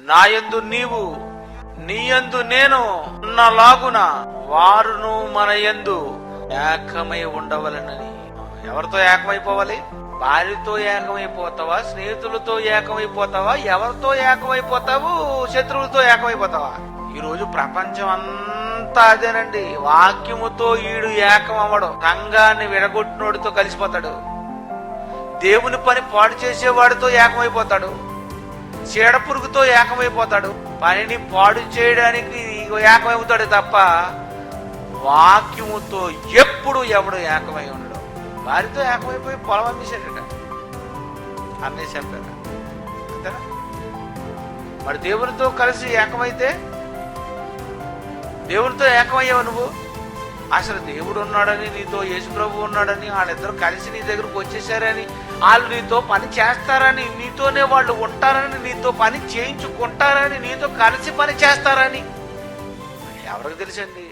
నాయందు నీవు నీయందు నేను ఉన్నలాగున వారును మన యందు ఏకమై ఉండవలెనని. ఎవరితో ఏకమైపోవాలి? భార్యతో ఏకమైపోతావా? స్నేహితులతో ఏకమైపోతావా? ఎవరితో ఏకమైపోతావు? శత్రువులతో ఏకమైపోతావా? ఈరోజు ప్రపంచం అంతా అదేనండి. వాక్యముతో ఈడు ఏకం అవ్వడం, సంఘాన్ని విడగొట్టినోడితో కలిసిపోతాడు. దేవుని పని పాడు చేసేవాడితో ఏకమైపోతాడు. చీడ పురుగుతో ఏకమైపోతాడు. పనిని పాడు చేయడానికి ఏకమవుతాడు తప్ప వాక్యముతో ఎప్పుడు ఎవడు ఏకమై ఉండడు. వారితో ఏకమైపోయి పొలం అమ్మేశాడట, అమ్మేశాడు. అంతేనా? మరి దేవునితో కలిసి ఏకమైతే, దేవునితో ఏకమయ్యావు నువ్వు. అసలు దేవుడు ఉన్నాడని, నీతో యేసుప్రభు ఉన్నాడని, వాళ్ళిద్దరు కలిసి నీ దగ్గరకు వచ్చేసారని, వాళ్ళు నీతో పని చేస్తారని, నీతోనే వాళ్ళు ఉంటారని, నీతో పని చేయించుకుంటారని, నీతో కలిసి పని చేస్తారని ఎవరికి తెలుసండి?